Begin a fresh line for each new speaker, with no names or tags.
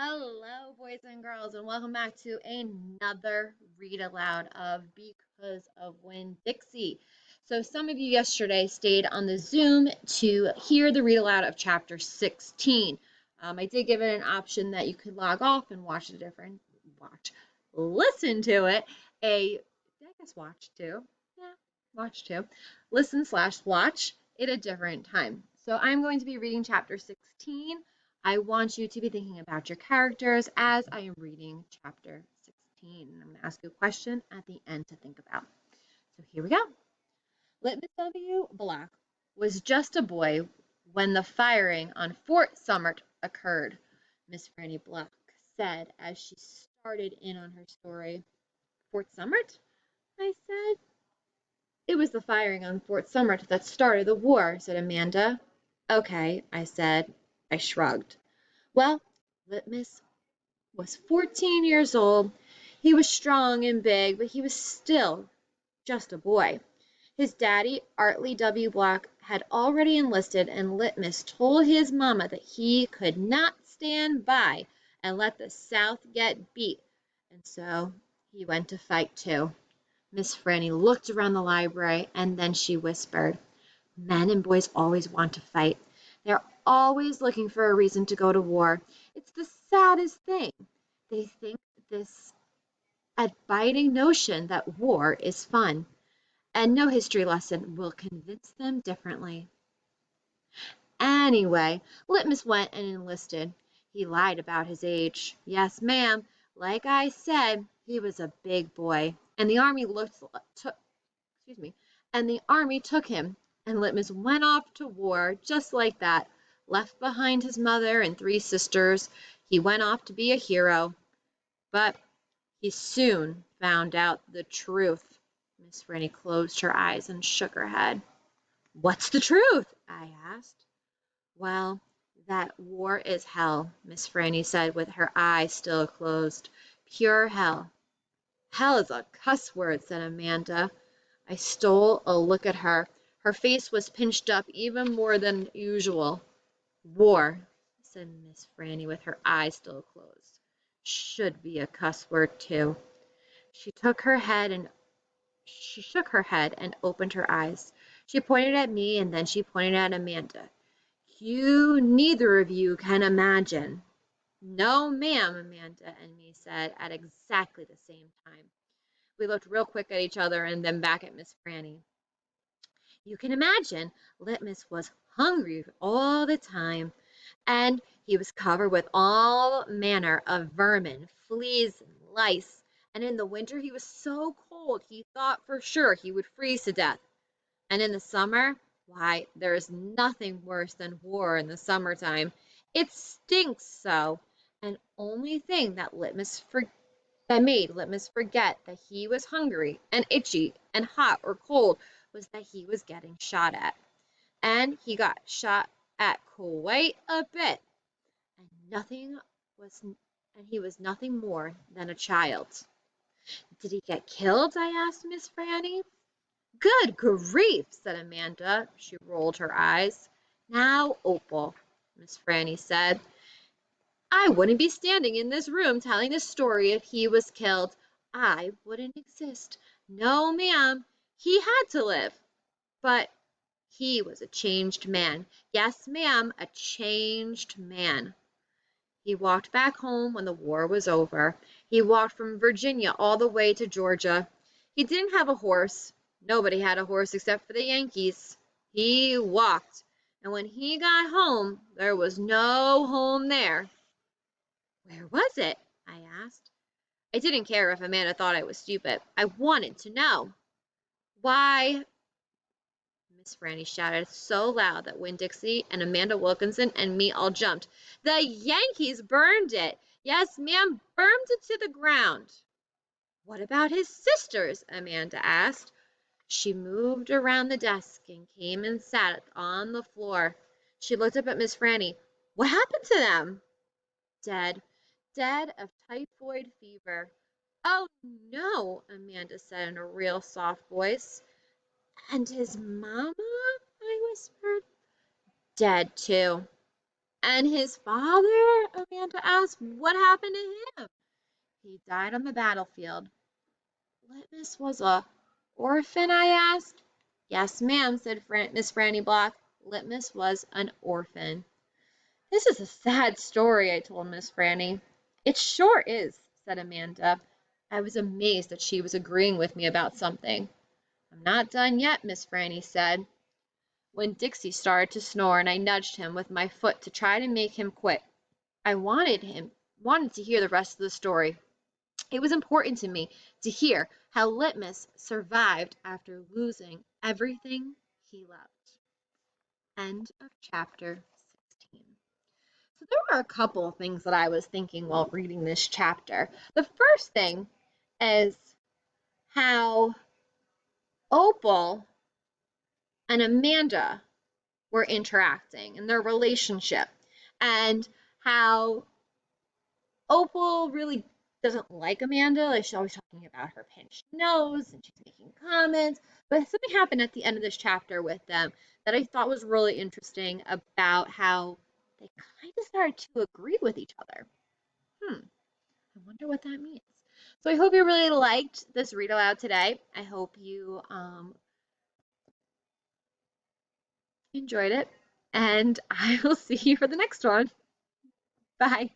Hello, boys and girls, and welcome back to another read aloud of Because of Winn Dixie. So, some of you yesterday stayed on the Zoom to hear the read aloud of chapter 16. I did give it an option that you could log off and listen to it. Watch too. Yeah, watch too. Listen/watch it a different time. So, I'm going to be reading chapter 16. I want you to be thinking about your characters as I am reading chapter 16. I'm going to ask you a question at the end to think about. So here we go. Litmus W. Block was just a boy when the firing on Fort Summit occurred, Miss Franny Block said as she started in on her story. Fort Summit? I said. It was the firing on Fort Summit that started the war, said Amanda. Okay, I said. I shrugged. Well, Litmus was 14 years old. He was strong and big, but he was still just a boy. His daddy, Artley W. Block, had already enlisted, and Litmus told his mama that he could not stand by and let the South get beat, and so he went to fight too. Miss Franny looked around the library, and then she whispered, Men and boys always want to fight. They're always looking for a reason to go to war. It's the saddest thing. They think this abiding notion that war is fun, and no history lesson will convince them differently. Anyway, Litmus went and enlisted. He lied about his age. Yes, ma'am. Like I said, he was a big boy, and the army took him, and Litmus went off to war just like that. Left behind his mother and 3 sisters. He went off to be a hero. But he soon found out the truth. Miss Franny closed her eyes and shook her head. What's the truth? I asked. Well, that war is hell, Miss Franny said with her eyes still closed. Pure hell. Hell is a cuss word, said Amanda. I stole a look at her. Her face was pinched up even more than usual. War, said Miss Franny with her eyes still closed, should be a cuss word too. She shook her head and opened her eyes. She pointed at me and then she pointed at Amanda. You neither of you can imagine. No, ma'am, Amanda and me said at exactly the same time. We looked real quick at each other and then back at Miss Franny. You can imagine Litmus was hungry all the time, and he was covered with all manner of vermin, fleas, and lice. And in the winter he was so cold he thought for sure he would freeze to death. And in the summer, why, there is nothing worse than war in the summertime. It stinks so. And only thing that made Litmus forget that he was hungry and itchy and hot or cold was that he was getting shot at. And he got shot at quite a bit. And he was nothing more than a child. Did he get killed? I asked Miss Franny. Good grief, said Amanda. She rolled her eyes. Now, Opal, Miss Franny said, I wouldn't be standing in this room telling this story if he was killed. I wouldn't exist. No, ma'am, he had to live. But he was a changed man. Yes, ma'am, a changed man. He walked back home when the war was over. He walked from Virginia all the way to Georgia. He didn't have a horse. Nobody had a horse except for the Yankees. He walked. And when he got home, there was no home there. Where was it? I asked. I didn't care if Amanda thought I was stupid. I wanted to know. Why, Miss Franny shouted so loud that Winn Dixie and Amanda Wilkinson and me all jumped. The Yankees burned it. Yes, ma'am, burned it to the ground. What about his sisters? Amanda asked. She moved around the desk and came and sat on the floor. She looked up at Miss Franny. What happened to them? Dead. Dead of typhoid fever. Oh, no, Amanda said in a real soft voice. And his mama? I whispered. Dead, too. And his father? Amanda asked. What happened to him? He died on the battlefield. Litmus was a orphan, I asked. Yes, ma'am, said Miss Franny Block. Litmus was an orphan. This is a sad story, I told Miss Franny. It sure is, said Amanda. I was amazed that she was agreeing with me about something. I'm not done yet, Miss Franny said. When Dixie started to snore and I nudged him with my foot to try to make him quit, I wanted to hear the rest of the story. It was important to me to hear how Litmus survived after losing everything he loved. End of chapter 16. So there were a couple of things that I was thinking while reading this chapter. The first thing is how Opal and Amanda were interacting and their relationship, and how Opal really doesn't like Amanda. Like, she's always talking about her pinched nose and she's making comments. But something happened at the end of this chapter with them that I thought was really interesting about how they kind of started to agree with each other. I wonder what that means. So I hope you really liked this read aloud today. I hope you enjoyed it, and I will see you for the next one. Bye.